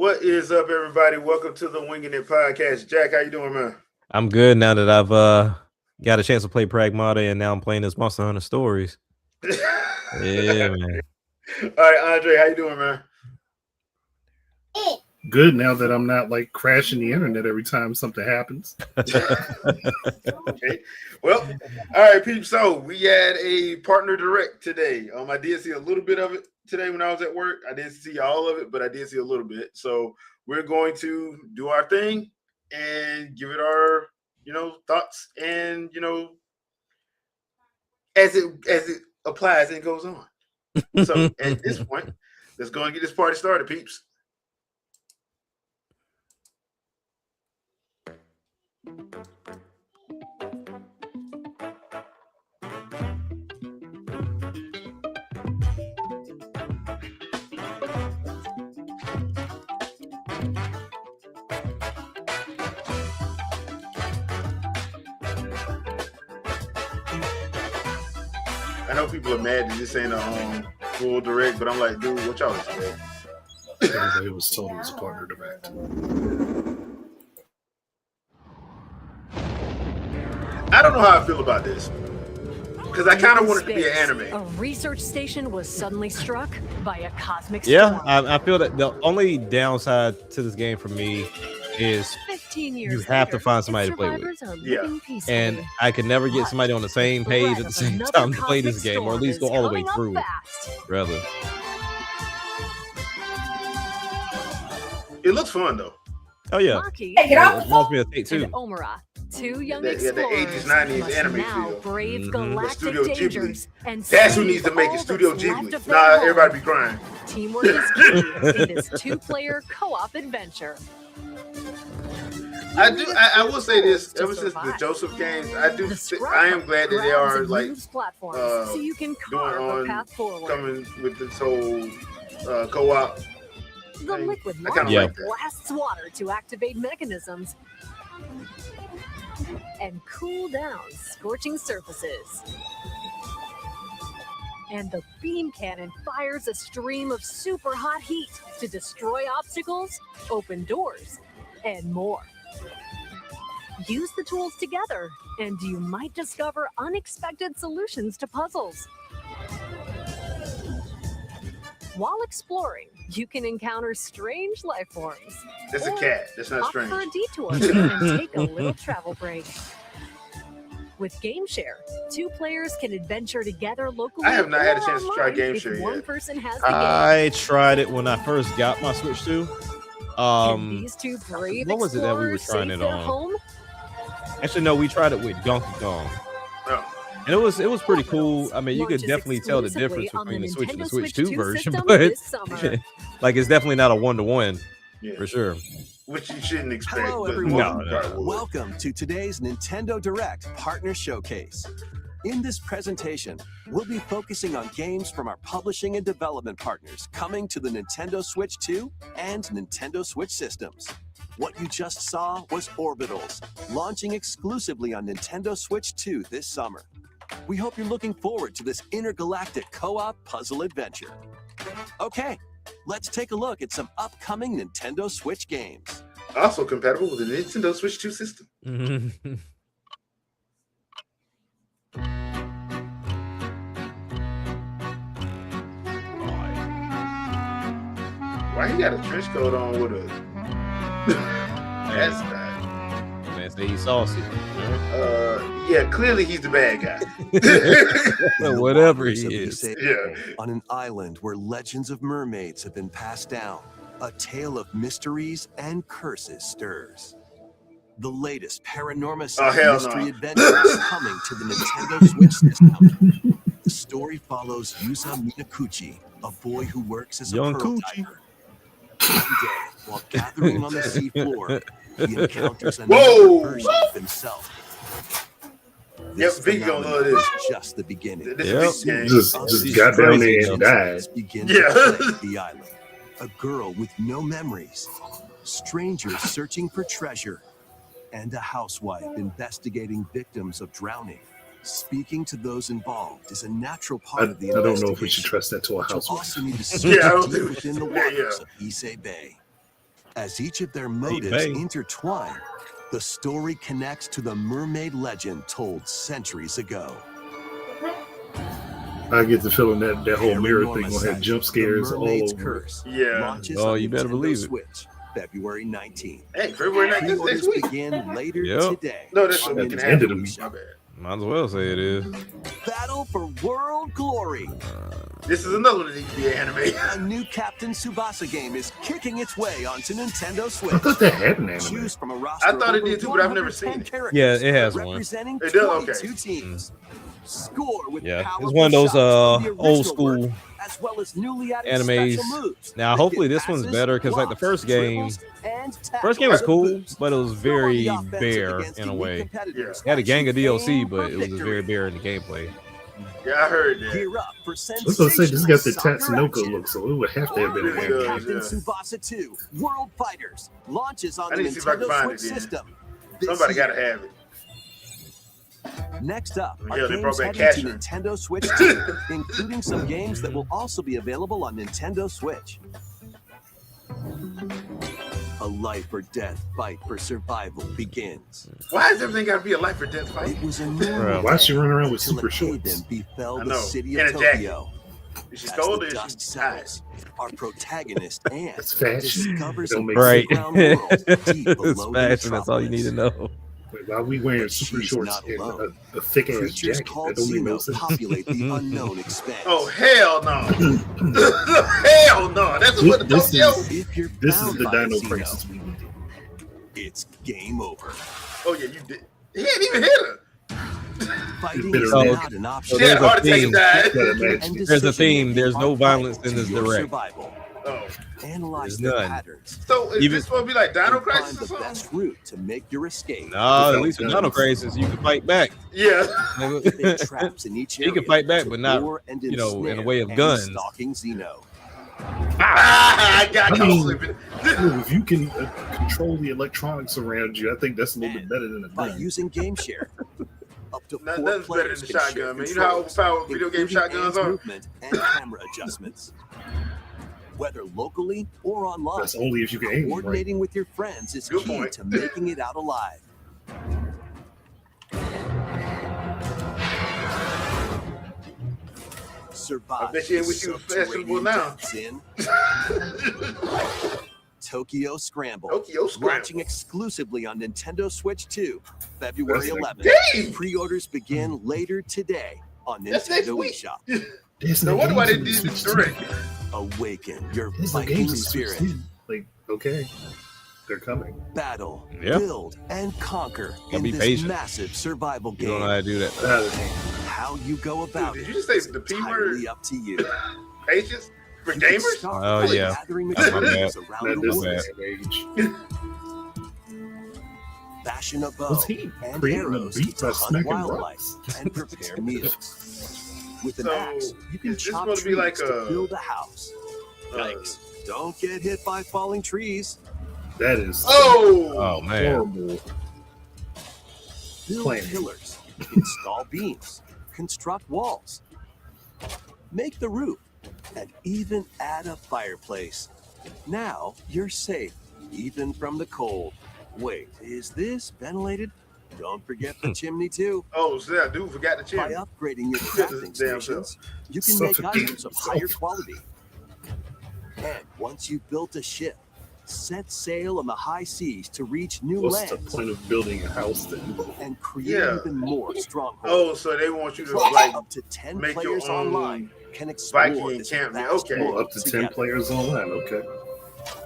What is up, everybody? Welcome to the Winging It Podcast. Jack, how you doing, man? I'm good now that I've got a chance to play Pragmata, and now I'm playing this Monster Hunter Stories. Yeah, man. All right, Andre, how you doing, man? Good now that I'm not like crashing the internet every time something happens. Okay. Well, all right, people. So we had a partner direct today. I did see a little bit of it today when I was at work. I didn't see all of it, but I did see a little bit. So we're going to do our thing and give it our, thoughts and as it applies and goes on. So at this point, let's go and get this party started, peeps. I know people are mad that this ain't a full direct, but I'm like, dude, what y'all expect? Everybody was told it was a partner direct. I don't know how I feel about this because I kind of want it to be an anime. A research station was suddenly struck by a cosmic Yeah, storm. I feel that the only downside to this game for me is 15 years you have to later, find somebody its to play with. survivors are Yeah. living peacefully. And I can never get somebody on the same page at the same time to play this game, or at least go all the way through it, rather. It looks fun though. Oh yeah, Maki it reminds me of Take and Two. Omura, two young The explorers 80s, 90s must anime now feel. brave Mhm. galactic Studio Ghibli. dangers and That's who save needs to make it, all Studio that's left Ghibli. of their Nah, home. everybody be crying. Teamwork is key in this two-player co-op adventure. I will say this. To Ever since the survive. Joseph games, I am glad that they grabs are and like moves platforms so you can doing carve a on path forward. coming with this whole co-op. The liquid I kinda launcher like that. blasts water to activate mechanisms and cool down scorching surfaces. And the beam cannon fires a stream of super hot heat to destroy obstacles, open doors, and more. Use the tools together, and you might discover unexpected solutions to puzzles. While exploring, you can encounter strange life forms. That's a Or cat. That's not opt for a strange. detour and take a little travel break. With GameShare, two players can adventure together locally. I have not had a or chance to try online GameShare if one yet. person has the game. I tried it when I first got my Switch 2. Can these two brave what was it that we were explorers trying save it their on? home? Actually, no, we tried it with Donkey Kong, Oh. and it was pretty cool. I mean, you could Launches definitely tell the exclusively difference on between the Switch and the Nintendo Switch Switch 2 2 version, system but this summer. like it's definitely not a one-to-one Yeah. for sure. Which you shouldn't expect. Hello, but everyone. most people probably would. Welcome to today's Nintendo Direct Partner Showcase. In this presentation, we'll be focusing on games from our publishing and development partners coming to the Nintendo Switch 2 and Nintendo Switch systems. What you just saw was Orbitals, launching exclusively on Nintendo Switch 2 this summer. We hope you're looking forward to this intergalactic co-op puzzle adventure. Okay, let's take a look at some upcoming Nintendo Switch games. Also compatible with the Nintendo Switch 2 system. Why he got a trench coat on with a that's bad. Man, say he's saucy. Yeah, clearly he's the bad guy. Whatever he Waters of is. Issei Yeah. Bay, on an island where legends of mermaids have been passed down, a tale of mysteries and curses stirs. The latest Paranorma Oh, hell mystery no. adventure is coming to the Nintendo Switch system. The story follows Yusa Minakuchi, a boy who works as a Young pearl Coochie. diver. One day, while gathering on the seafloor, he encounters Whoa! another version of himself. Yep, This Vic gonna love phenomenon this. is just the beginning. This Yep. is a big game. Just got down there and died. Begin Yeah. to plague the island. A girl with no memories, strangers searching for treasure, and a housewife investigating victims of drowning. Speaking to those involved is a natural I, part of the I don't know if we investigation, should trust that to a but you'll housewife. also need to Yeah, I search don't deep think- within the yeah, waters yeah. of Issei Bay. As each of their Hey, motives hey. intertwine, the story connects to the mermaid legend told centuries ago. I get the feeling that whole mirror thing Paranormal will have Sight, jump scares The all Mermaid's over. Curse Yeah. launches Oh, on you better Nintendo believe it. Switch February 19th. Hey, February 9th, that's next Pre-orders week. begin later Yep. today. No, that's on a At week and a the half. end of the My week. bad. Might as well say it is. Battle for World Glory. This is another one of the NBA anime. A new Captain Tsubasa game is kicking its way onto Nintendo I Switch. thought that had an anime. Choose from a roster I thought it of over did too, but I've never 110 seen it. characters Yeah, it has one. representing It does? 22 Okay. teams. Score with Yeah, powerful it's one of those shots from the old original school work, as well as newly added animes. special moves Now, that hopefully get this one's passes, better because like the blocks, first game, dribbles, and first game was tackles. cool, but it was Go on the very offensive bare against in a elite way. competitors It had a as gang you of DLC, aim but for it was just very victory. bare in the gameplay. Yeah, I heard that. Gear up for I was gonna say this sensational got the soccer Tatsunoko action. look, so it would have to have been an Really When does, anime. Captain yeah. Tsubasa 2 World Fighters launches on I the need to see if I can Nintendo find Switch it then. system this Somebody year. gotta have it. Next up are Yeah, they games brought back heading to Casher. Nintendo Switch 2, including some games that will also be available on Nintendo Switch. A life or death fight for survival begins. Why does everything gotta be a life or death fight? It was a Bro. normal Why day she running around with until super an shorts? haven befell I the know. city In of a jacket. Tokyo. Is she As stole the it? Or dust she died? settles, our protagonist Anne It's fashion. discovers It a don't make Right. underground world deep It's below the fashion. That's all you need to metropolis. know. Wait, why are we wearing But super she's shorts not and alone. a thick ass Creatures jacket? called That don't make no Xeno sense. populate the unknown expanse. Oh hell no! Hell no! That's what the This Tokyo. is If you're this is bound the by a Dino Xeno, Crisis we needed. it's game over. Oh yeah, you did. He ain't even hit her. Fighting Bitter is man. not an option. She had a there's a heart attack and theme. died. Gotta And imagine. There's a decision theme. making There's no are violence vital in to this your direct. Oh, survival. Analyze There's their none. patterns so is Even- this supposed to be like Dino and find Crisis or the something? best route to make your escape. Nah, at Without least with guns. Dino Crisis, you can fight back. Yeah. Activate traps in each He area can fight back, to but not, lure and you know, in the ensnare way of any guns. stalking Xeno. Ah, I got I caught mean- slipping. Ooh, if you can control the electronics around you, I think that's a little bit better than a By gun. using game share. Up to 4 Nothing's better players than the can share shotgun, man. You know how controls, overpowered video game including shotguns Anne's are? movement and camera adjustments. Whether locally or online, That's only if you can aim right. coordinating with your friends is Good key point. to making it out alive. Survive. I bet you ain't wish you was fashionable now. In Tokyo Scramble. Tokyo Scramble. Launching exclusively on Nintendo Switch 2, February That's like- 11th. Dang! Pre-orders begin later today on That's next Nintendo week. eShop. There's No wonder why they did games this in direct. Awaken your There's no Viking games in spirit. Switch. Like, okay, they're coming. Battle, Yeah. build, and conquer in be this patient. massive survival You don't know game. how to do that. How you go about Did it you just say is the P entirely word? up to you. Patience for You can gamers? start Oh, by yeah. gathering That's my materials That around the is world. that age. Fashion a bow Was he and creating a arrows beat to by hunt smacking wildlife rocks? and prepare meals. With an So, axe, you can is this chop supposed trees to be like to a- build a house. Yikes! Don't get hit by falling trees. That is Oh man, horrible. Build Planting. pillars, install beams, construct walls, make the roof, and even add a fireplace. Now you're safe, even from the cold. Wait, is this ventilated? Don't forget the chimney too. Oh, so I do forgot the By chimney. upgrading your Yeah, crafting damn stations, you can make Suffocate items of yourself. higher quality. And once you've built a ship, set sail on the high seas to reach new What's the lands point of building a house then? and create Yeah. even more strongholds. Oh, so they want you to like Up to 10 make your players own online can explore Viking this encampment. vast Okay. Oh, world up to 10 together. players online. Okay.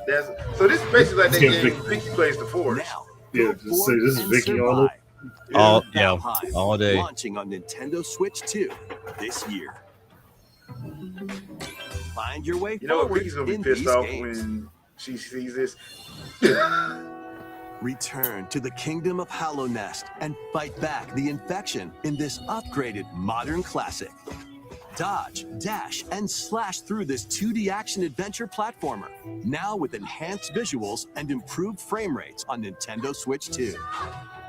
that's so. This is basically like that It's game getting Vicky plays the Force. Now, Yeah, go just forth say this is and Vicky all survive. all yeah, Valheim, all day. Launching on Nintendo Switch 2 this year. Find your way You know what? forward Vicky's gonna be in pissed these off games. when she sees this. Return to the kingdom of Hallownest and fight back the infection in this upgraded modern classic. Dodge, dash, and slash through this 2D action adventure platformer, now with enhanced visuals and improved frame rates on Nintendo Switch 2.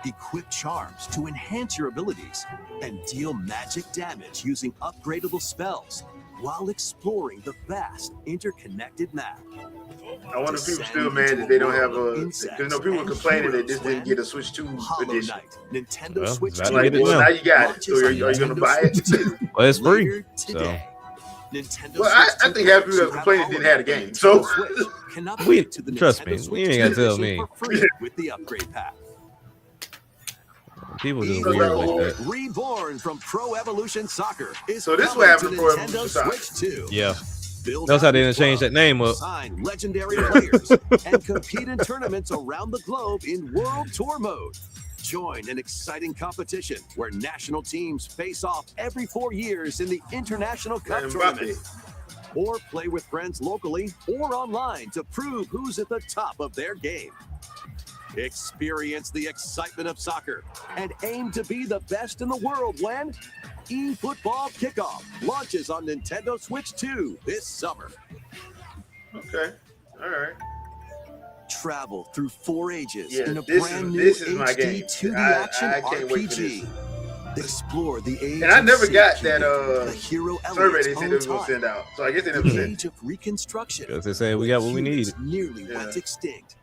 Equip charms to enhance your abilities and deal magic damage using upgradable spells. while exploring the vast interconnected map. I wonder if people still mad that they don't have a. Because people were complaining that this didn't get a Switch 2 Hollow edition. Knight, Nintendo Well, Switch that's 2. what it is Well, now. now you got it. So are you Launches going on to buy Nintendo it? Switch 2 Well, it's free. later today. Nintendo Well, I Switch think half people that 2 complaining have didn't have the Hollow game. Knight. So Nintendo Switch can upgrade We- to the trust Nintendo me, Switch you ain't gotta 2 tell edition me. for free with the upgrade pack. People just So weird that- like that. Reborn from Pro Evolution Soccer is So this coming what to happened to Pro Nintendo Evolution Soccer. Switch 2. Yeah. Build Notice how out they your didn't change club, that name up. sign legendary players, and compete in tournaments around the globe in World Tour mode. Join an exciting competition where national teams face off every 4 years in the International Cup tournament. Or play with friends locally or online to prove who's at the top of their game. Experience the excitement of soccer and aim to be the best in the world when eFootball Kickoff launches on Nintendo Switch 2 this summer. okay, all right. Travel through 4 ages Yeah, in a this brand is- new this is my game. HD 2D I action can't wait for RPG. Explore the age And I of never got safety, that the hero survey Elliot's they said own they was gonna time. send out. So I guess they never The sent. age of reconstruction. Because they say we got what we need. Humans nearly Yeah. went extinct.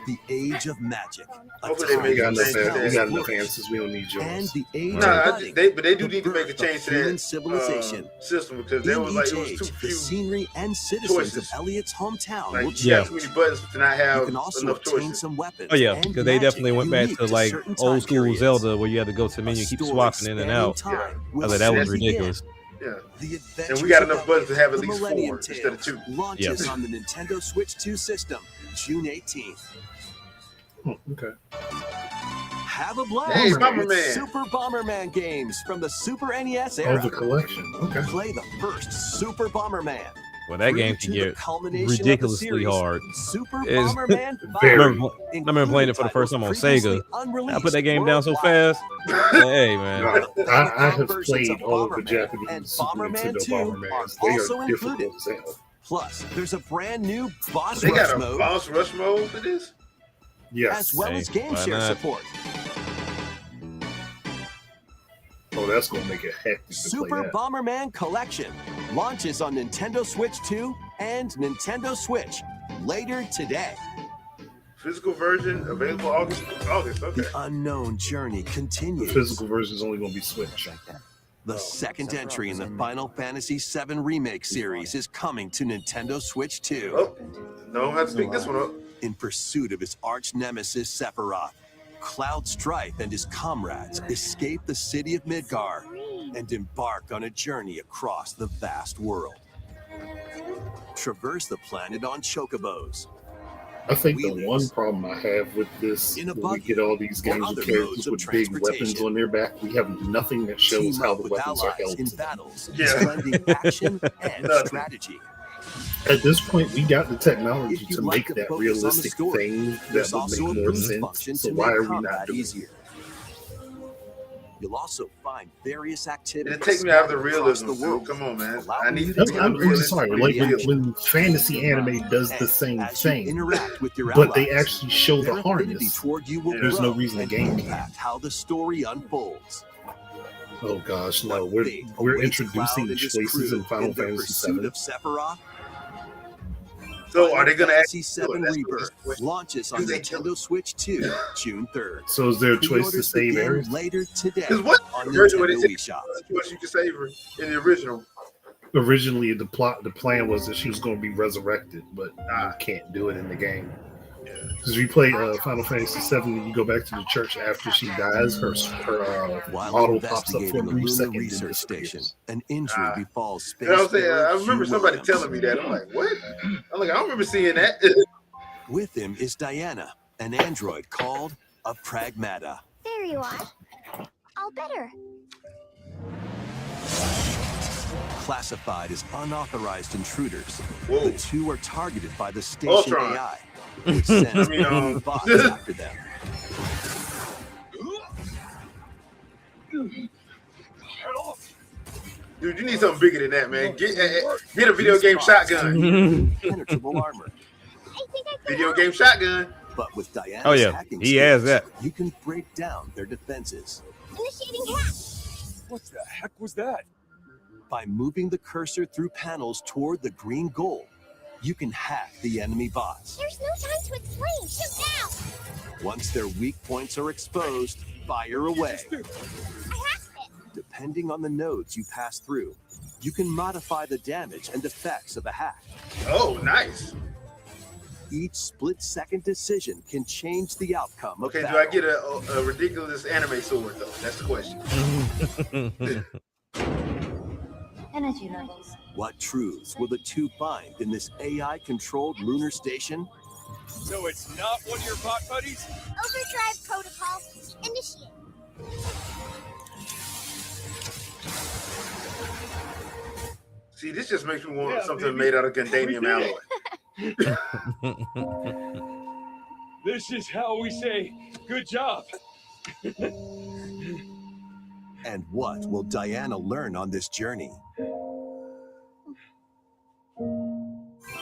The age of magic. A Hopefully they time make We got it when enough. change We got enough flourished. answers. We don't need And yours. the age No, of budding. but they do The need to make a birth change of to human that civilization. system because there In was like each it was age, too the few. scenery and citizens choices. of Elliot's hometown Like will you got change. too many buttons to not You have can also enough obtain choices. some weapons. Oh yeah, and because they magic definitely went back unique to like certain time old school periods. Zelda where you had to go to the menu A and keep story swapping in and spanning out. time Yeah. will I was like, that was soon begin. ridiculous. Yeah, The and we got Adventures enough of buttons to have at the least Millennium 4 instead of 2. Tales launches on the Nintendo Switch 2 system June 18th. Okay. Have a blast Hey, with Bomberman. Super Bomberman games from the Super NES Oh, era. the collection. Okay. Play the first Super Bomberman. Well, that game Through can to the get culmination of the ridiculously series, hard. Super It's- Bomberman 5. Very. I remember playing it for the first time on Sega. I put that game down so fast. Hey man, I have Versions played of all of the Bomberman Japanese and Super Bomberman Nintendo 2 Bombermans. are They also are difficult included. as hell. Plus, there's a brand new boss They rush got a mode, boss rush mode for this. Yes. as well as Hey, game why share not? support. Oh, that's gonna make it hectic to Super play that. Bomberman Collection launches on Nintendo Switch 2 and Nintendo Switch later today. Physical version available August. Okay. The unknown journey The continues. physical version is only gonna be Switch. The second entry in the Final Fantasy VII Remake series is coming to Nintendo Switch 2. Oh, no, I have to pick this one up. In pursuit of his arch nemesis Sephiroth, Cloud Strife and his comrades escape the city of Midgar and embark on a journey across the vast world. Traverse the planet on chocobos. I think the Wheelies. one problem I have with this, In a when we buggy get all these or games other with characters modes of with big weapons transportation. on their back, we have nothing that shows Team how up the with weapons are allies held. in to them. battles, Yeah. blending action and Nothing. strategy. At this point, we got the technology If you'd to like make to that focus on the realistic story, thing There's that would also a make more boost function sense. to So why make are we not combat doing it? easier. You'll also find various activities. It takes me out of the scattered realism. across the world, Come on, man. allowing I you need to to take I'm a really sorry. Like realistic when fantasy anime does the And same as you thing, interact with your but they allies, actually show their the affinity harness. toward you will There's no grow reason the and game impact how the story unfolds. Oh gosh, no! What We're fate we're awaits introducing Cloud and his choices crew in Final in their Fantasy pursuit VII. of Sephiroth? So are they going to Fantasy actually? VII That's Rebirth what- launches on Do they kill Nintendo Switch 2 June 3rd. So is there a choice to Pre-orders save begin areas? later today Because what on version would Nintendo it Wii Shop. what you can save her in the original? Originally, the plan was that she was going to be resurrected, but you can't do it in the game. Because you play Final Fantasy VII, and you go back to the church after she dies, her While auto pops up for a investigating the brief Lunar second. Research Station, an injury befalls space. You know what I'm saying? I remember somebody telling me that. I'm like, what? I'm like, I don't remember seeing that. With him is Diana, an android called a Pragmata. There you are. All better. Classified as unauthorized intruders, Whoa. the two are targeted by the station Ultron. AI, which sends I mean, bots after them. Dude, you need something bigger than that, man. Get a video game shotgun. Impenetrable armor, I think I Video game shotgun. but with Diana's Oh, yeah. hacking He has skills, that. you can break down their defenses. initiating hack. What the heck was that? By moving the cursor through panels toward the green goal, you can hack the enemy bots. There's no time to explain. Shoot now. Once their weak points are exposed, fire away. I hacked it. Depending on the nodes you pass through, you can modify the damage and effects of a hack. Oh, nice. Each split-second decision can change the outcome of Okay, do battle. I get a ridiculous anime sword though? That's the question. Energy levels. What truths will the two find in this AI-controlled lunar station? So it's not one of your bot buddies? Overdrive protocol. Initiate. See, this just makes me want Yeah, something baby. made out of Gandanium We did alloy. This is how we say good job. And what will Diana learn on this journey?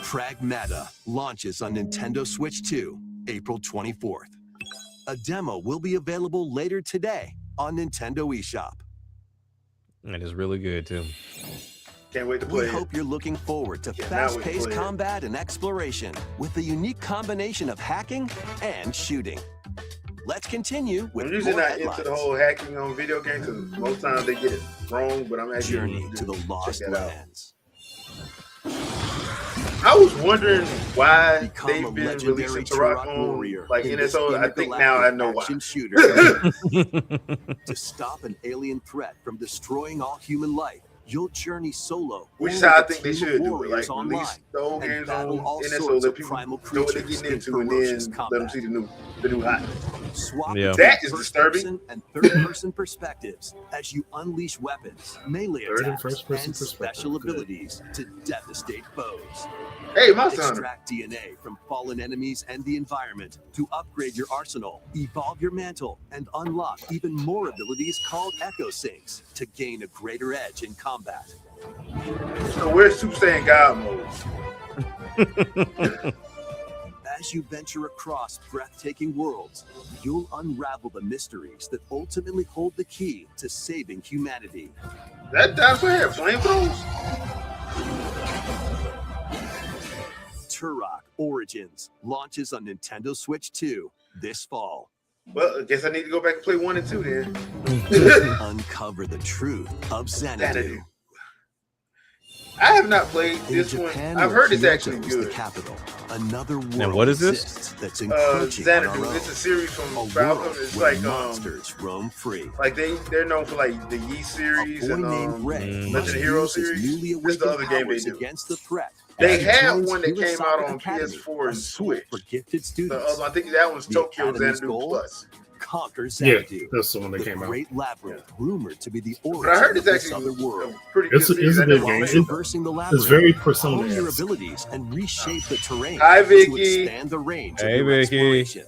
Pragmata launches on Nintendo Switch 2, April 24th. A demo will be available later today on Nintendo eShop. It is really good too. Can't wait to We play it. hope you're looking forward to Cannot wait to fast-paced play it. combat and exploration with a unique combination of hacking and shooting. Let's continue with I'm usually more not headlines. into the whole hacking on video games because most times they get it wrong, but I'm actually Journey gonna to the check Lost that out. Lands. I was wondering why Become they've a been legendary releasing Turok Turok on warrior like in this NSO. I think intergalactic now I know why. action shooter. To stop an alien threat from destroying all human life, you'll journey solo. Which or is how I with a think they team of should do it. warriors Like online, release the old and games battle on all NSO, sorts let of people primal know what they're creatures getting in into, and ferocious then let them combat. see the new hot. Swap Yeah. between That is disturbing. first-person and third-person perspectives as you unleash weapons, melee Third and attacks, first-person and perspective. special Good. abilities to devastate foes. Hey, Monster Hunter. Extract DNA from fallen enemies and the environment to upgrade your arsenal, evolve your mantle, and unlock even more abilities called Echo Sinks to gain a greater edge in combat. So where's Super Saiyan God mode? As you venture across breathtaking worlds, you'll unravel the mysteries that ultimately hold the key to saving humanity. That dinosaur had flamethrowers? Turok Origins launches on Nintendo Switch 2 this fall. Well, I guess I need to go back and play 1 and 2 then. Uncover the truth of Xanadu. Xanadu. I have not played In this Japan, one. I've where heard it's Kyoto actually is good. the capital. Another world what is this? exists that's encroaching on our Xanadu. own. It's a series from A Falcon. world It's where like monsters roam free. like they're known for like the Yeast series A boy and named Ray Legend must of Hero use his series. newly This is the awakened other game they powers do. against the threat. They as he had joins one that came out Hirosaka on Academy, PS4 and a school Switch. for gifted The students. other, I think that one's The Tokyo Academy's Xanadu goal? Plus. Conquer Yeah, Xanadu. that's the one that The came out. great labyrinth, rumored to be the But I origin heard of it's this actually other world. a pretty good It's a series. I good never game. played It's- it. Traversing the It's labyrinth, very hone Persona. your abilities and reshape the terrain Hi, to Vicky. expand the range Hey, of your Vicky. exploration.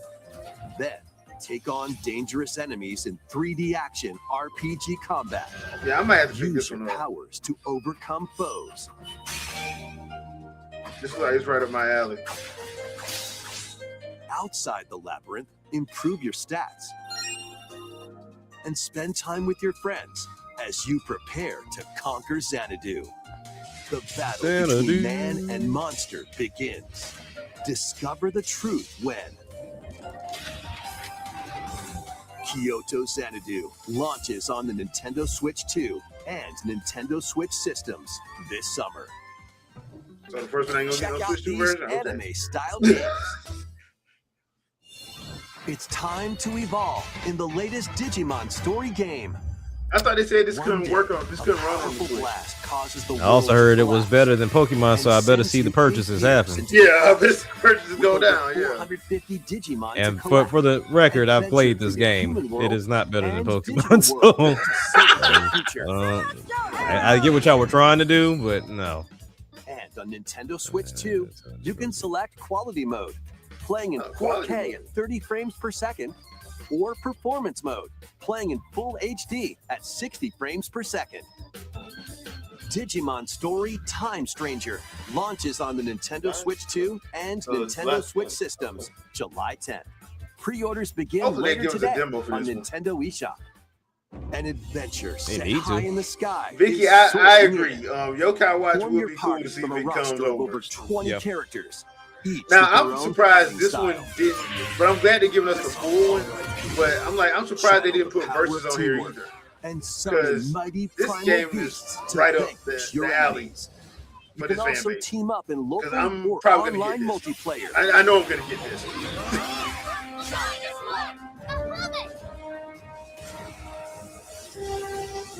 Then take on dangerous enemies in 3D action RPG combat. Yeah, I might have to pick Use this your one up. powers to overcome foes. This is like it's right up my alley. Outside the labyrinth, improve your stats. And spend time with your friends as you prepare to conquer Xanadu. The battle Xanadu. between man and monster begins. Discover the truth when Kyoto Xanadu launches on the Nintendo Switch 2 and Nintendo Switch systems this summer. So the first one ain't gonna Check get no out Switch 2 these version? Okay. anime-style games. It's time to evolve in the latest Digimon story game. I thought they said this One couldn't day, work on. This a couldn't run on the powerful Switch. blast causes the I also world heard to it was collapse better than Pokemon, so I and better sends see you the eight purchases years happen. into Yeah, I bet the purchases with go over down. Yeah. 450 Digimon And to for collect. the record, I've Adventure played through this the game. human world It is not better than and Pokemon. digital So world to save the future. I get what y'all were trying to do, but no. And on Nintendo Switch 2, you can select quality mode, playing in Quality 4K mode. at 30 frames per second, or performance mode, playing in full HD at 60 frames per second. Digimon Story Time Stranger launches on the Nintendo Switch 2 and Oh, it's Nintendo last Switch one. systems July 10th. Pre-orders begin Hopefully they later give us a today demo for on this one. Nintendo eShop. An adventure set need to. high in the sky. Vicky, is I soaring agree. in. Yokai Watch Form would your be cool party to see from if a it comes roster of over over. 20 Yeah. characters. Each Now with their I'm own surprised fighting this style. one didn't, but I'm glad they're giving us the full one. But I'm surprised they didn't put Power of verses on here teamwork either. And summon 'Cause mighty this primal game is beasts to right up vanquish the your alley enemies. You for can this fan also base. team up in local I'm or probably gonna online get this. multiplayer. I know I'm gonna get this.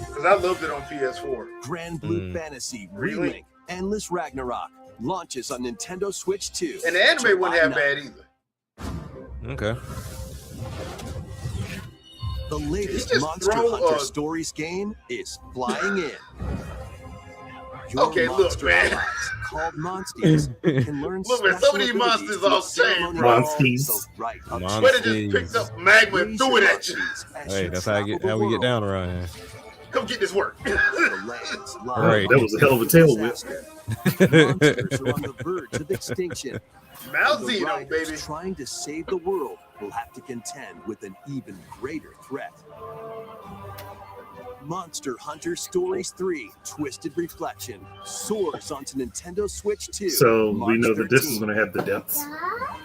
Because I loved it on PS4. Grand Blue Fantasy Really? Remake Endless Ragnarok launches on Nintendo Switch 2. And the anime wasn't half July bad 9th. either. Okay. The latest just Monster throw Hunter a- Stories game is flying in. Your Okay, look, monster man. allies, called Monsters, can learn Look, man, some special of these abilities monsters through a all same, ceremony bro. called Monsties. the Rite of Monsters. But it just picked up magma and Raise threw your it at you. monsters as Hey, you that's how travel the we get world. down around here. Come get this work. The lands lie Right. That was a hell of a tail whip. disaster. Monsters are on the verge of extinction. Mao The Zedong, riders baby. trying to save the world will have to contend with an even greater threat. Monster Hunter Stories 3 Twisted Reflection soars onto Nintendo Switch 2. So we March know that this is 13th. going to have the depths.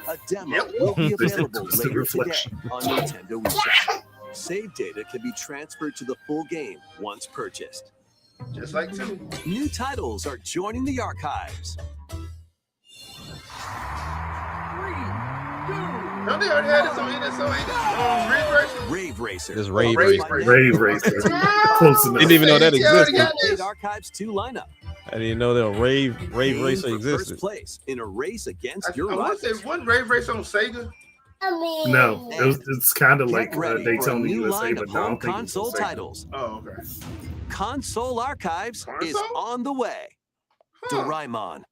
A demo Yep. will be Twisted available later today Reflection. on Nintendo Wii. Save data can be transferred to the full game once purchased. Just like two. New titles are joining the archives. Don't they already had this on NSO, ain't it? Ridge Racer? Rave Racer. This Rave Rave Racer. Racer. Rave Racer. Close enough. Didn't even know that Hey, you already existed. got Update this? Archives 2 lineup. I didn't even know that a Rave Aim Racer for existed. First place in a race against I your want to rivals. say, wasn't Rave Racer on Sega? No, it's kind of like Get ready for a Daytona new USA, line but of no, I home don't think it's console the same. titles. Oh, okay. Console Archives is Console? on the way. Huh. Doraemon.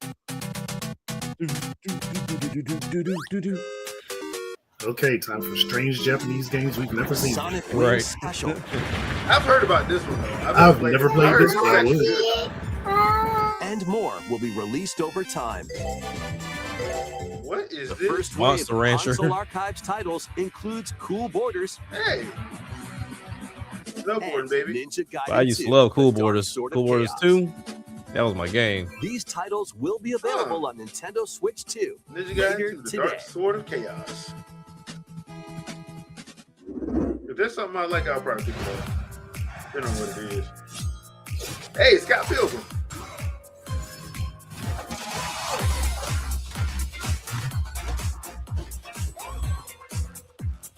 Okay, time for strange Japanese games we've never seen. Sonic Right. Wings Special. I've heard about this one, though. I've never played heard this, it's but I actually would. good. And more will be released over time. What is The this? first Monster wave of Rancher. Console Archives titles includes Cool Borders Hey. Snowboarding, and baby. Ninja Gaiden I used to 2, love The Cool Dark Borders. Sword of Cool Borders Chaos. 2. That was my game. These titles will be available on Nintendo Switch 2 Ninja later Gaiden 2, the today. Dark Sword of Chaos. If there's something I like, I'll probably pick it up. Depending on what it is. Hey, Scott Pilgrim.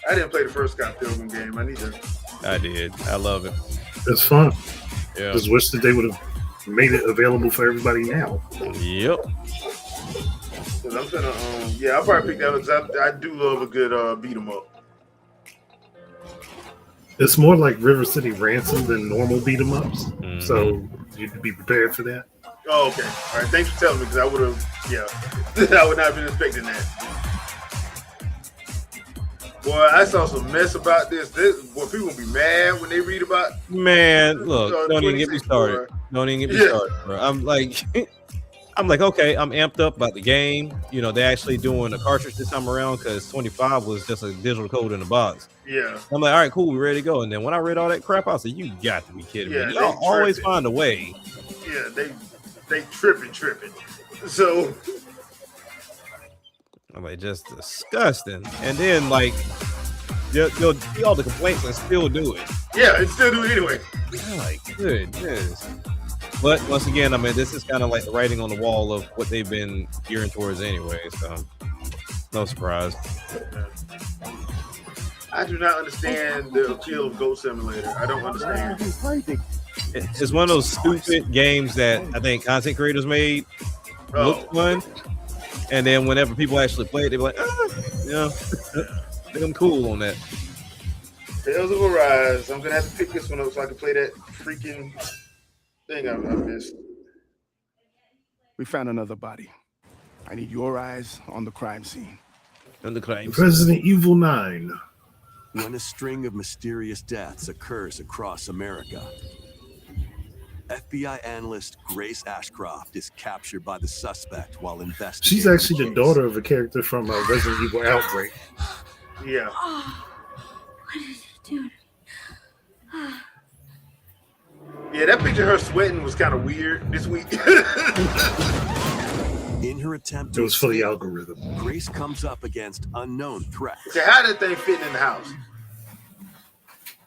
I didn't play the first Scott Pilgrim game. I need to. I did. I love it. It's fun. Yeah. Just wish that they would have made it available for everybody now. Yep. Cause I'm gonna, yeah, I'll probably pick that up because I do love a good beat 'em up. It's more like River City Ransom than normal beat 'em ups. Mhm. So you'd be prepared for that. Oh, okay. All right. Thanks for telling me because I would have, yeah, I would not have been expecting that. Boy, I saw some mess about this. Boy, people gonna be mad when they read about. Man, look, don't even get me 26, started. boy. Don't even get me started, bro. I'm like, okay, I'm amped up about the game. You know, they're actually doing a cartridge this time around because 25 was just a digital code in the box. Yeah. I'm like, all right, cool, we're ready to go. And then when I read all that crap, I said, you got to be kidding Yeah, me. they Y'all always tripping. find a way. Yeah, they tripping. So I'm like, just disgusting. And then, like, you'll see all the complaints and still do it. yeah, it's still do it anyway. I'm like, goodness. But once again, I mean, this is kind of like the writing on the wall of what they've been gearing towards anyway. So, no surprise. I do not understand the appeal of Goat Simulator. I don't understand. It's one of those stupid games that I think content creators made look fun. And then whenever people actually play it, they're like, yeah, I think I'm cool on that. Tales of Arise. I'm gonna have to pick this one up so I can play that freaking thing I missed. We found another body. I need your eyes on the crime scene. On the claims. Resident Evil 9. When a string of mysterious deaths occurs across America, FBI analyst Grace Ashcroft is captured by the suspect while investigating. She's actually the case. daughter of a character from Resident Evil Outbreak. Yeah. Oh, what did you do to me? Yeah, that picture of her sweating was kind of weird this week. In her attempt It was for the escape, algorithm. Grace comes up against unknown threats. So how did that thing fit in the house?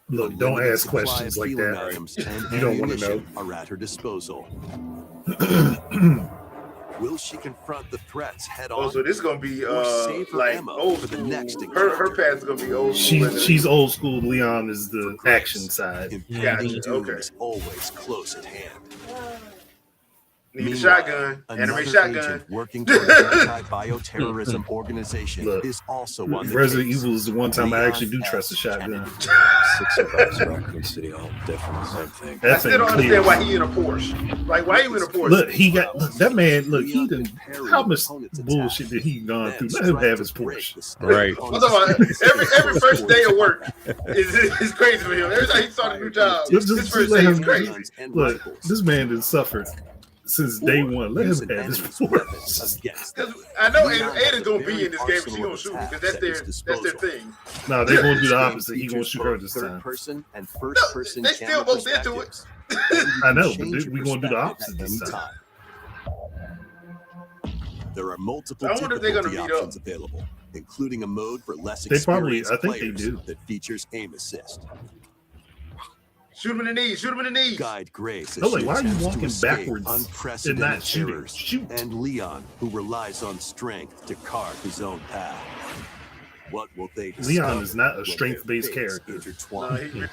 Look, A don't limited ask supply questions of like healing that. items Right? and You don't want to know. ammunition are at her disposal. Will she confront the threats head on? Oh, so this is gonna be or save her like ammo old for the school. next Her encounter? path is gonna be old school. She's old school. Leon is the For Grace, action side. impending Gotcha, doom okay. is always close at hand. Need a Meanwhile, shotgun, another anime shotgun. agent working for an anti-bioterrorism organization Look, is also on the Resident case. Evil is the one time I Leon actually do trust a S. shotgun. Kennedy. 6 survivors of Raccoon City, all different, same thing. I That still thing don't clear. understand why he in a Porsche. Like, why you in a Porsche? Look, he got that man. Look, he Leon did. preparing How much opponents' bullshit attacks, did he gone then through? Let him strike have to his break Porsche. the stun Right. I'm opponent's talking about every first day of work defense. is crazy for him. Every time he started a new job, Just his first let day him- is crazy. Guns and Look, rifles. this man has suffered since day one. Let Use him an have his enemy's weapons Porsche. against Because them. I know Leon Ada's has a gonna be very in this game, and she arsenal gonna of shoot attacks because at his that's their disposal. thing. No, they're gonna do This the game opposite. He gonna features shoot her both this third time. person and No, first person they still camera both into it. perspectives. And you I can know, but change your we gonna do the perspective opposite at this any time. There are multiple I wonder if they're gonna difficulty meet up. options available, including a mode for less They probably- experienced I think they players do. that features aim assist. Shoot him in the knees. Shoot him in the knees. Guide Grace as I'm like, she why are you attempts to walking escape backwards and unprecedented not shooting? terrors, Shoot. and Leon, who relies on strength to carve his own path. What will they discover Leon is not a when strength-based their fates character. intertwine?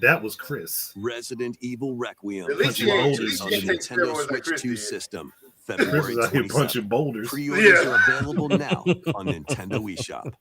That was Chris. Resident Evil Requiem At least he ain't- launches at least on he the ain't take Nintendo steroids like Switch Chris 2 did. system, Chris February is out here 27th. punching boulders. Pre-orders Yeah. are available now on Nintendo eShop.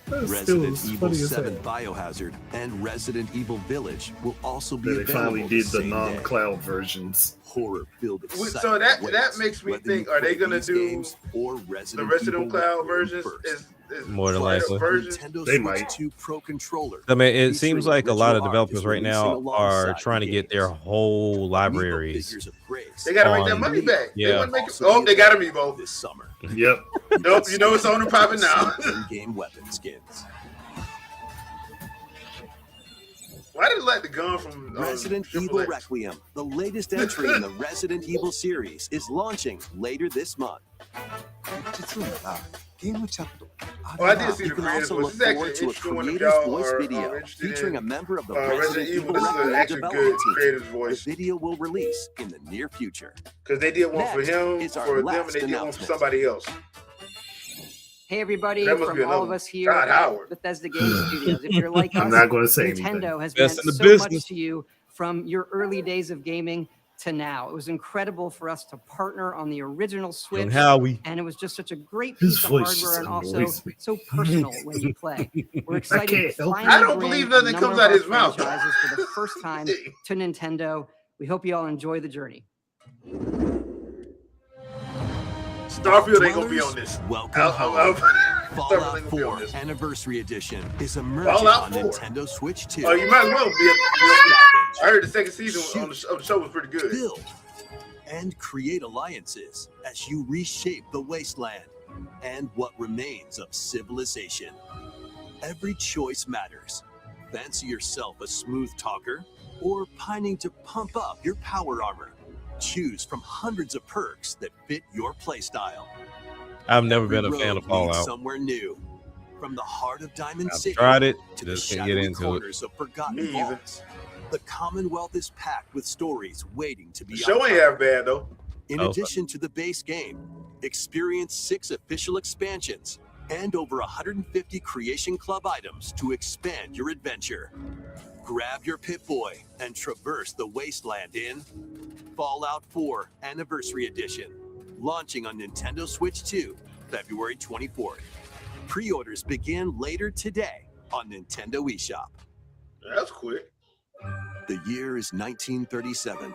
That still Resident is Evil funny as 7 hell. Biohazard and Resident Evil Village will also be That they available finally did the same day. non-cloud versions. Horror-filled So excitement that waits, makes me whether think, you are they play gonna these do games or the Resident Resident Evil Cloud Requiem versions first. is More than part of likely. versions. Nintendo They Switch might. 2 Pro controller. I mean, it featuring seems like a lot of original art developers is right releasing now are alongside trying to the get their games. whole Amiibo libraries. figures of Grace They gotta make that on- money back. They Yeah. wouldn't make it. also Oh, be they got available Amiibo. this summer. Yep. Nope, you know it's on and popping now. In-game weapon skins. Why did it like the gun from Resident Triple Evil X? Requiem, the latest entry in the Resident Evil series, is launching later this month. Oh, I did see You the can creators also voice. look This is actually forward to a interesting one if creator's y'all voice are video interested featuring a in member of the Resident Resident Evil. Evil This is an Requiem actually good development team. creator's The voice video will release in the near future. because they did one for Next him, is our for them, and last they did one for announcement. somebody else. Hey everybody, That must be from all another of one. us here Todd at Howard. Bethesda Game Studios. If you're like I'm us, not going to say anything. Nintendo has Best meant in the so business. much to you from your early days of gaming to now. It was incredible for us to partner on the original Switch, And Howie. and it was just such a great His piece of voice hardware just and also annoys me. so personal when you play. We're excited can't to help it. finally I don't bring believe a nothing number comes of out our his mouth. franchises for the first time to Nintendo. We hope you all enjoy the journey. Starfield ain't gonna be on this. Welcome I'll- home. Starfield Fallout ain't gonna be on 4 this. Anniversary Edition is emerging Fallout on 4. Nintendo Switch 2. Oh, you might as well be. Scavenge, I heard the second season of the show was pretty good. build, and create alliances as you reshape the wasteland and what remains of civilization. Every choice matters. Fancy yourself a smooth talker or pining to pump up your power armor? Choose from hundreds of perks that fit your playstyle. I've never Every been a fan road of leads Fallout. somewhere new. From the heart of Diamond I've City tried it, to the just can't shadowy get into it. corners of forgotten Me either. vaults. The Commonwealth is packed with stories waiting to be The show ain't uncovered. half bad though. In Oh. addition to the base game, experience 6 official expansions and over 150 Creation Club items to expand your adventure. Grab your Pip-Boy and traverse the wasteland in Fallout 4 Anniversary Edition, launching on Nintendo Switch 2, February 24th. Pre-orders begin later today on Nintendo eShop. That's quick. The year is 1937.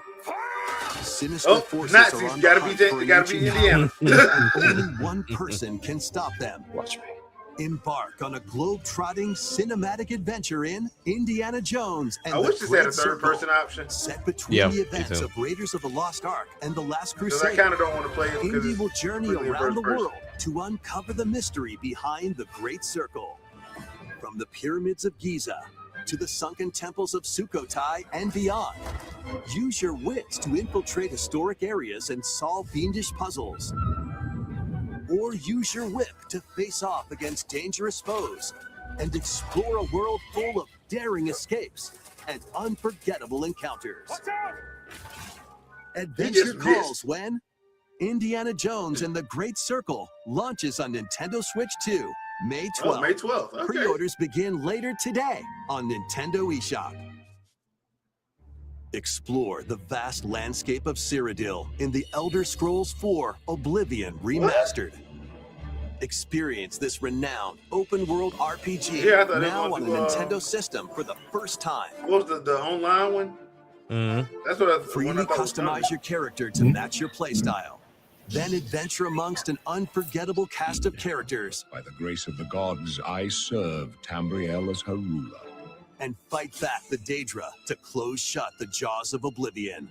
Sinister Oh, forces Nazis are on gotta the be hunt Jake, for they an gotta be ancient Indiana. power, and only one person can stop them. Watch me. Embark on a globe-trotting cinematic adventure in Indiana Jones and I the wish this had a Great third Circle, person option set between Yeah, the me events too. of Raiders of the Lost Ark and the Last because I Crusade. kind of don't want to play it because Indy it's will journey completely in around the first person. world to uncover the mystery behind the Great Circle. From the pyramids of Giza to the sunken temples of Sukhothai and beyond. Use your wits to infiltrate historic areas and solve fiendish puzzles. Or use your whip to face off against dangerous foes and explore a world full of daring escapes and unforgettable encounters. Adventure calls when Indiana Jones and the Great Circle launches on Nintendo Switch 2, May 12th. Oh, May 12th. Okay. Pre-orders begin later today on Nintendo eShop. Explore the vast landscape of Cyrodiil in the Elder Scrolls 4 Oblivion Remastered. Experience this renowned open-world RPG now on a Nintendo system for the first time. What was the online one? Mm-hmm. That's what I Freely customize your character to match your playstyle. Then adventure amongst an unforgettable cast of characters. By the grace of the gods, I serve Tamriel as her ruler. And fight back the Daedra to close shut the jaws of Oblivion.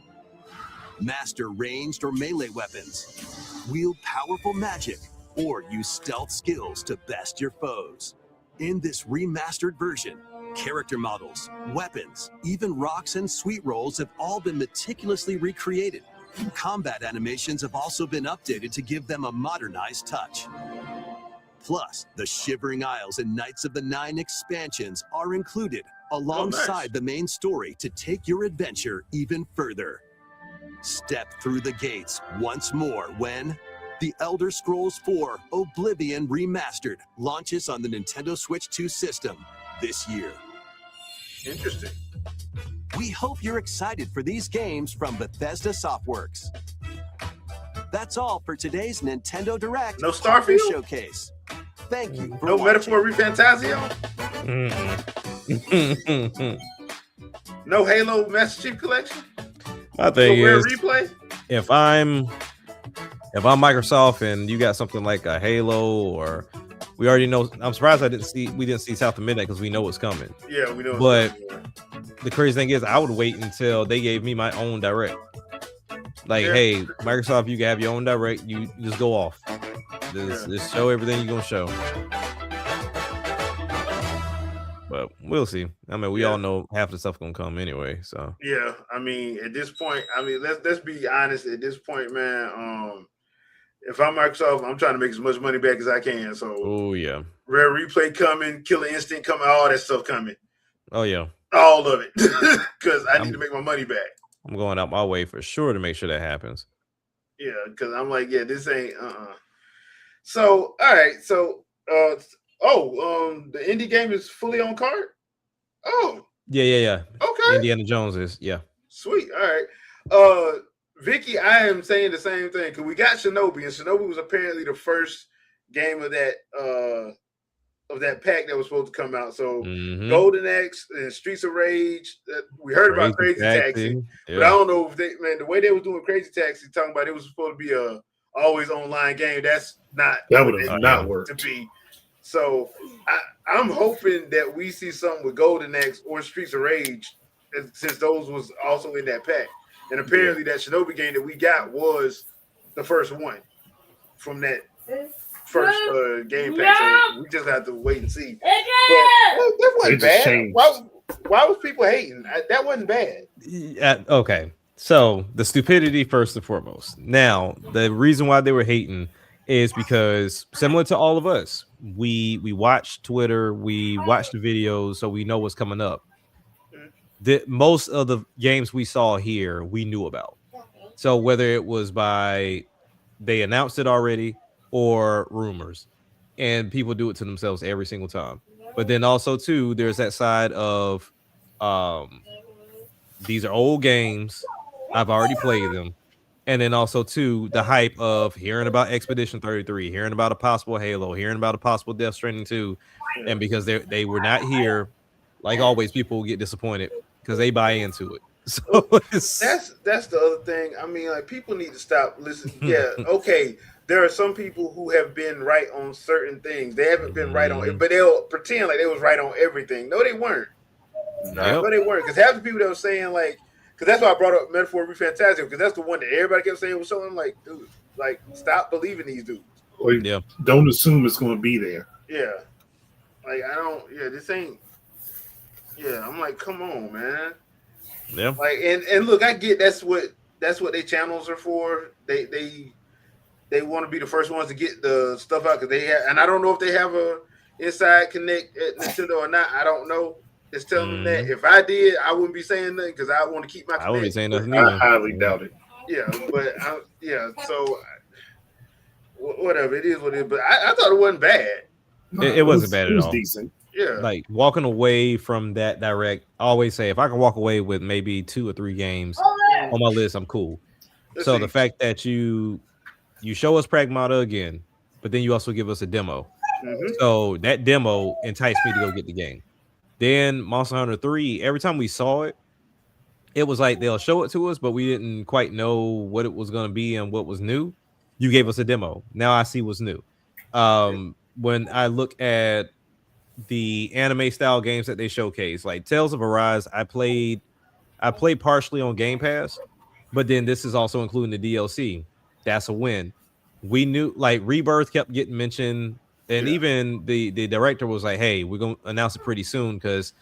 Master ranged or melee weapons. Wield powerful magic or use stealth skills to best your foes. In this remastered version, character models, weapons, even rocks and sweet rolls have all been meticulously recreated. Combat animations have also been updated to give them a modernized touch. Plus, the Shivering Isles and Knights of the Nine expansions are included alongside the main story to take your adventure even further. Step through the gates once more when The Elder Scrolls 4 Oblivion Remastered launches on the Nintendo Switch 2 system this year. Interesting. We hope you're excited for these games from Bethesda Softworks. That's all for today's Nintendo Direct No Starfield Showcase. Thank you for no watching. Metaphor ReFantazio? No Halo Master Chief Collection? My thing Rare is, Replay? if I'm Microsoft and you got something like a Halo, or we already know, I'm surprised we didn't see South of Midnight because we know it's coming. Yeah, we know. But the crazy thing is, I would wait until they gave me my own direct. Like, hey, Microsoft, you can have your own direct. You just go off. Just show everything you're gonna show. But we'll see. I mean, we all know half the stuff gonna come anyway. So yeah, I mean, at this point, let's be honest. At this point, man, if I'm Microsoft, I'm trying to make as much money back as I can. So, oh yeah, Rare Replay coming, Killer Instinct coming, all that stuff coming. Oh yeah, all of it, because I need to make my money back. I'm going out my way for sure to make sure that happens. Yeah, because I'm like, this ain't So, all right, so the indie game is fully on card. Oh, yeah. Okay, Indiana Jones is sweet. All right, Vicky, I am saying the same thing because we got Shinobi, and Shinobi was apparently the first game of that pack that was supposed to come out. So Golden Axe and Streets of Rage. We heard about Crazy Taxi, but I don't know if the way they was doing Crazy Taxi, talking about it was supposed to be a always online game. That would have not worked to be. So I'm hoping that we see something with Golden Axe or Streets of Rage, since those was also in that pack. And apparently that Shinobi game that we got was the first one from that first game pack. So we just have to wait and see. But that wasn't bad. Why was people hating? That wasn't bad. Okay. So the stupidity first and foremost. Now, the reason why they were hating is because, similar to all of us, we watch Twitter, we watch the videos, so we know what's coming up. Most of the games we saw here, we knew about. So whether it was by they announced it already or rumors, and people do it to themselves every single time. But then also too, there's that side of these are old games. I've already played them. And then also too, the hype of hearing about Expedition 33, hearing about a possible Halo, hearing about a possible Death Stranding 2. And because they were not here, like always, people get disappointed because they buy into it. So that's the other thing. I mean, like, people need to stop listening. Yeah, okay. There are some people who have been right on certain things. They haven't been right on it, but they'll pretend like they was right on everything. No, they weren't. No, they weren't. Because half the people that were saying, like, because that's why I brought up Metaphor ReFantazio, because that's the one that everybody kept saying was something like, dude, like, stop believing these dudes. Or don't assume it's going to be there. Yeah. Like, this ain't. Yeah, I'm like, come on, man. Yeah. Like, and look, I get that's what their channels are for. They want to be the first ones to get the stuff out because they have, and I don't know if they have a inside connect at Nintendo or not. I don't know. It's telling them that if I did, I wouldn't be saying nothing because I want to keep my I wouldn't be connect. saying nothing I either. highly doubt it. Yeah, but so whatever it is, what it is. But I thought it wasn't bad. It wasn't bad at all. It was decent. Yeah, like walking away from that direct. I always say if I can walk away with maybe 2 or 3 games on my list, I'm cool. So the fact that you show us Pragmata again, but then you also give us a demo. So that demo enticed me to go get the game. Then Monster Hunter 3, every time we saw it, it was like they'll show it to us, but we didn't quite know what it was going to be and what was new. You gave us a demo. Now I see what's new. When I look at the anime style games that they showcase, like Tales of Arise, I played partially on Game Pass, but then this is also including the DLC. That's a win. We knew like Rebirth kept getting mentioned, and even the director was like, "Hey, we're gonna announce it pretty soon," because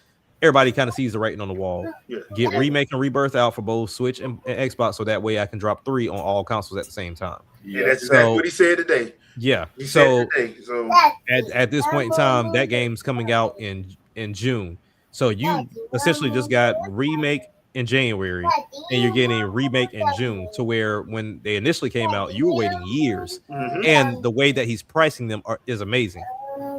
everybody kind of sees the writing on the wall. Get Remake and Rebirth out for both Switch and Xbox, so that way I can drop 3 on all consoles at the same time. Yeah, that's exactly what he said today. Yeah. He So, said today. So at this point in time, that game's coming out in June. So you essentially just got Remake in January, and you're getting a Remake in June, to where when they initially came out, you were waiting years. And the way that he's pricing them is amazing.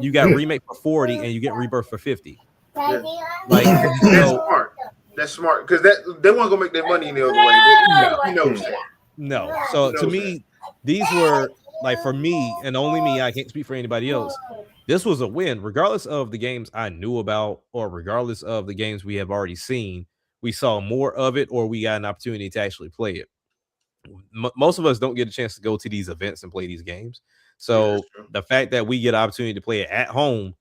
You got Remake for 40 and you get Rebirth for 50. Yeah. Like that's smart. That's smart because they weren't gonna make their money any other way. He knows that. No. So to me, these were like, for me and only me, I can't speak for anybody else. This was a win, regardless of the games I knew about or regardless of the games we have already seen. We saw more of it, or we got an opportunity to actually play it. Most of us don't get a chance to go to these events and play these games. So the fact that we get an opportunity to play it at home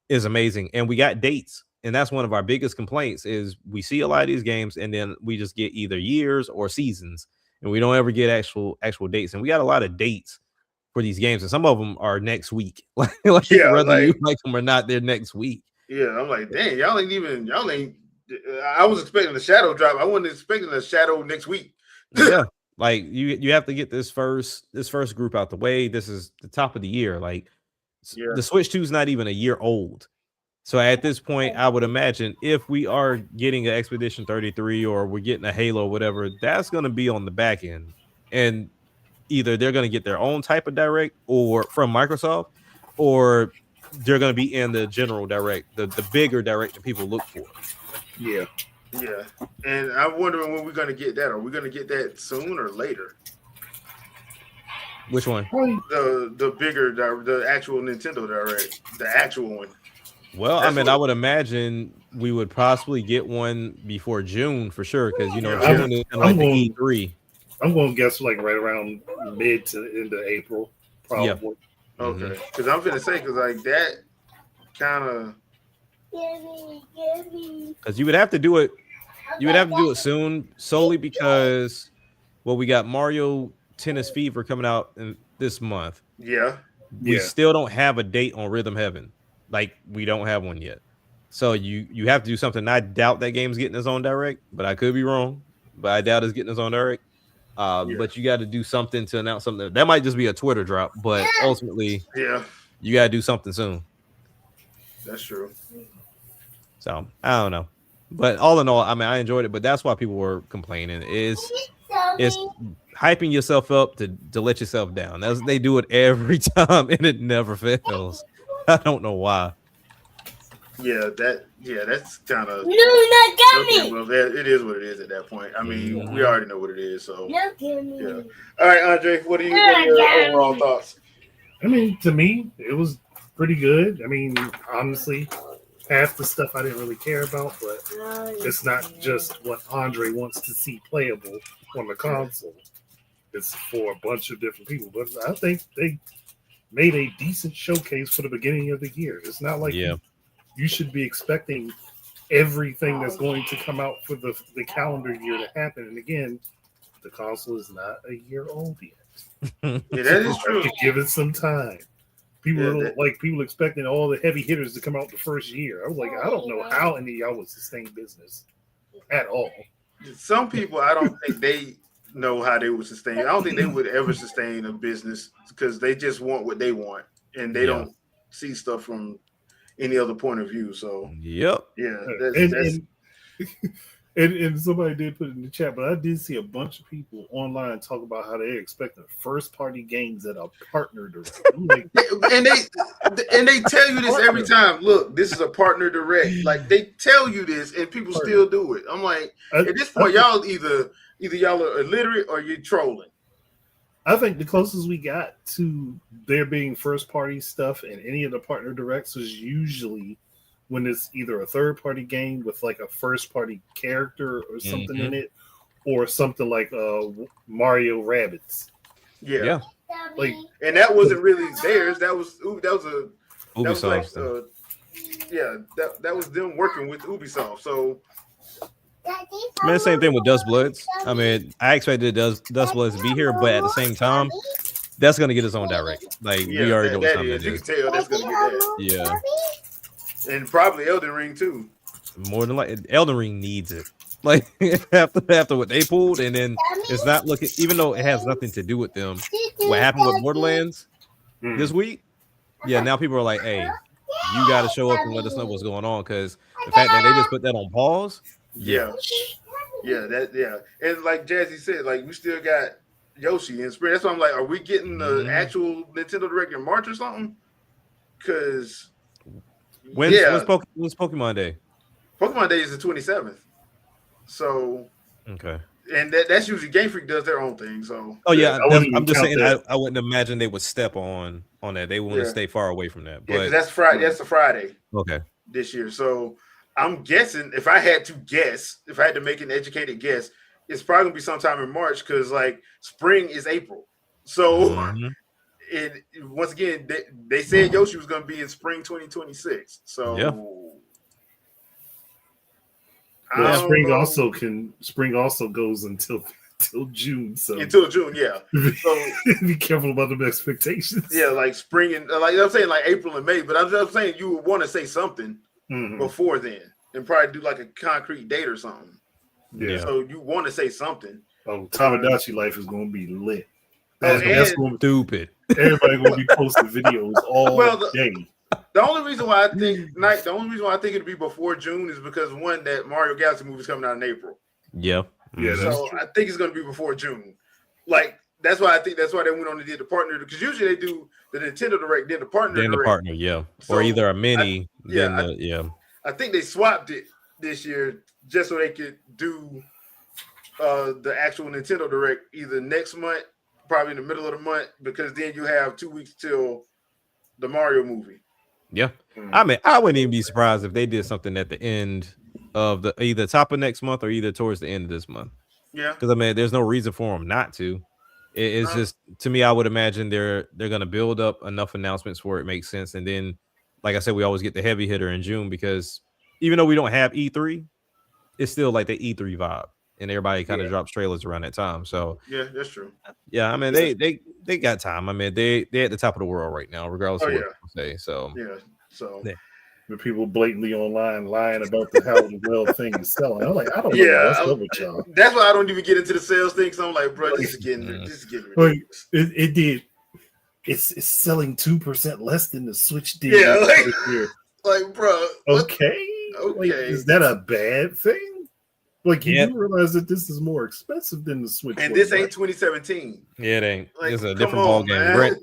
is amazing. And we got dates. And that's one of our biggest complaints is we see a lot of these games and then we just get either years or seasons, and we don't ever get actual dates. And we got a lot of dates for these games, and some of them are next week. whether you like them or not, they're next week. Yeah, I'm like, dang, y'all ain't. I was expecting a shadow drop. I wasn't expecting a shadow next week. Yeah, like you have to get this first group out the way. This is the top of the year. Like the Switch 2 is not even a year old. So at this point, I would imagine if we are getting an Expedition 33 or we're getting a Halo or whatever, that's going to be on the back end. And either they're going to get their own type of direct or from Microsoft, or they're going to be in the general direct, the bigger direct that people look for. Yeah. And I'm wondering when we're going to get that. Are we going to get that soon or later? Which one? The bigger, the actual Nintendo direct, the actual one. Well, I would imagine we would possibly get one before June for sure, because June is like the E3. I'm going to guess like right around mid to end of April, probably. Yep. Okay, because I'm gonna say because like that kind of. Because you would have to do it. You would have to do it soon, solely because we got Mario Tennis Fever coming out this month. Yeah. We still don't have a date on Rhythm Heaven. Like, we don't have one yet. So you have to do something. I doubt that game's getting its own direct, but I could be wrong. But I doubt it's getting its own direct. But you got to do something to announce something. That might just be a Twitter drop, but ultimately, you got to do something soon. That's true. So I don't know, but all in all, I enjoyed it. But that's why people were complaining. It's hyping yourself up to let yourself down. They do it every time, and it never fails. I don't know why. That's kind of. No, not gummy. Well, it is what it is at that point. I mean, we already know what it is. So. No gummy. Yeah. All right, Andre, what are your overall thoughts? I mean, to me, it was pretty good. I mean, honestly, half the stuff I didn't really care about, but it's not just what Andre wants to see playable on the console. It's for a bunch of different people. But I think they made a decent showcase for the beginning of the year. It's not like you should be expecting everything that's going to come out for the calendar year to happen. And again, the console is not a year old yet. That is true. Give it some time. People expecting all the heavy hitters to come out the first year. I was like, I don't know how any of y'all would sustain business at all. Some people, I don't think they know how they would sustain. I don't think they would ever sustain a business because they just want what they want and they don't see stuff from any other point of view. So yeah, and somebody did put it in the chat, but I did see a bunch of people online talk about how they're expecting first party games that are partner direct. Like, and they tell you this every time. Look, this is a partner direct. Like they tell you this, and people still do it. I'm like, at this point, y'all either y'all are illiterate or you're trolling. I think the closest we got to there being first party stuff in any of the partner directs was usually when it's either a third party game with like a first party character or something in it, or something like Mario Rabbids. Yeah. Like, and that wasn't really theirs. That was Ubisoft. That was them working with Ubisoft. So man, same thing with Dust Bloods. I mean, I expected Dust Bloods to be here, but at the same time, that's gonna get its own direct. Like we already know what time that is. You can tell that's gonna get that. Yeah. And probably Elden Ring too. More than like Elden Ring needs it. Like after what they pulled, and then it's not looking. Even though it has nothing to do with them, what happened with Borderlands this week? Yeah, now people are like, "Hey, you got to show up and let us know what's going on." Because the fact that they just put that on pause. Yeah. And like Jazzy said, like we still got Yoshi in spring. That's why I'm like, are we getting the actual Nintendo Direct in March or something? Because when's Pokemon Day? Pokemon Day is the 27th. So okay, and that's usually Game Freak does their own thing. So I'm just saying I wouldn't imagine they would step on that. They want to stay far away from that. But that's Friday. That's a Friday. Okay, this year. So I'm guessing if I had to make an educated guess, it's probably gonna be sometime in March because like spring is April. So once again, they said Yoshi was gonna be in spring 2026. So spring also goes until June. So until June, yeah. So be careful about the expectations. Yeah, like spring and like I'm saying like April and May, but I'm saying you would want to say something before then and probably do like a concrete date or something. Yeah. So you want to say something. Oh, Tamagotchi life is going to be lit. That's stupid. Everybody going to be posting videos all day. The only reason why I think it'll be before June is because one, that Mario Galaxy movie is coming out in April. Yeah. So I think it's going to be before June. Like that's why they went on and did the partner because usually they do the Nintendo Direct, then the partner. Then the partner, yeah, so or either a mini. I think they swapped it this year just so they could do the actual Nintendo Direct either next month, probably in the middle of the month, because then you have 2 weeks till the Mario movie. Yeah, I mean, I wouldn't even be surprised if they did something at the end of the either top of next month or either towards the end of this month. Yeah, because I mean, there's no reason for them not to. It's just to me, I would imagine they're going to build up enough announcements where it makes sense, and then, like I said, we always get the heavy hitter in June because even though we don't have E3, it's still like the E3 vibe, and everybody kind of drops trailers around that time. So yeah, that's true. Yeah, I mean they got time. I mean they're at the top of the world right now, regardless of what people say. So the people blatantly online lying about how well thing is selling. I'm like, I don't know what's up with y'all. That's why I don't even get into the sales thing. So I'm like, bro, this is getting ridiculous. It did. It's selling 2% less than the Switch did. Yeah, like bro. Okay. Like, is that a bad thing? Like you do realize that this is more expensive than the Switch, and this ain't 2017. Yeah, it ain't. Like, it's a different ball game, Brent.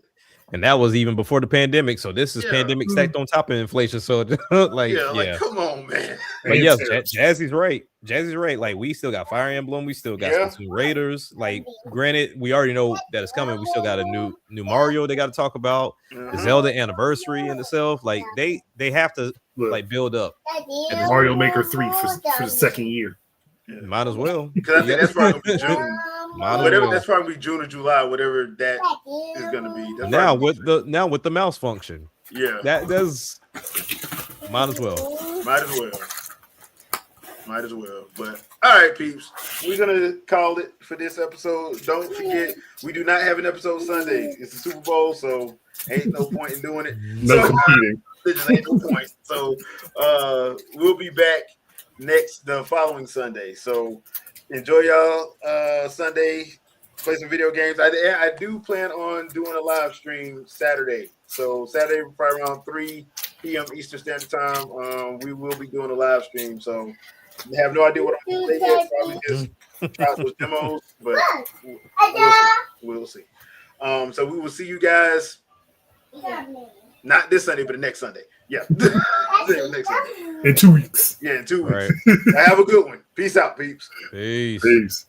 And that was even before the pandemic. So this is pandemic stacked on top of inflation. So like come on, man. But yes, Jazzy's right. Jazzy's right. Like we still got Fire Emblem. We still got some Raiders. Like granted, we already know that it's coming. We still got a new Mario they got to talk about. The Zelda anniversary in itself. Like they have to like build up. Mario Maker 3 for the second year. Yeah. Might as well. Because I think that's probably June. That's probably June or July, whatever that is going to be. That's now with the mouse function. Yeah, that's might as well. Might as well. But all right, peeps, we're gonna call it for this episode. Don't forget, we do not have an episode Sunday. It's the Super Bowl, so Ain't no point in doing it. No competing. There just ain't no point. So we'll be back the following Sunday. So enjoy y'all Sunday. Play some video games. I do plan on doing a live stream Saturday. So Saturday, probably around 3 p.m. Eastern Standard Time, we will be doing a live stream. So I have no idea what I'm going to say yet. Probably just try those demos, but we'll see. So we will see you guys not this Sunday, but the next Sunday. Yeah. Next Sunday. In 2 weeks. Yeah, in 2 weeks. Right. Have a good one. Peace out, peeps. Peace. Peace.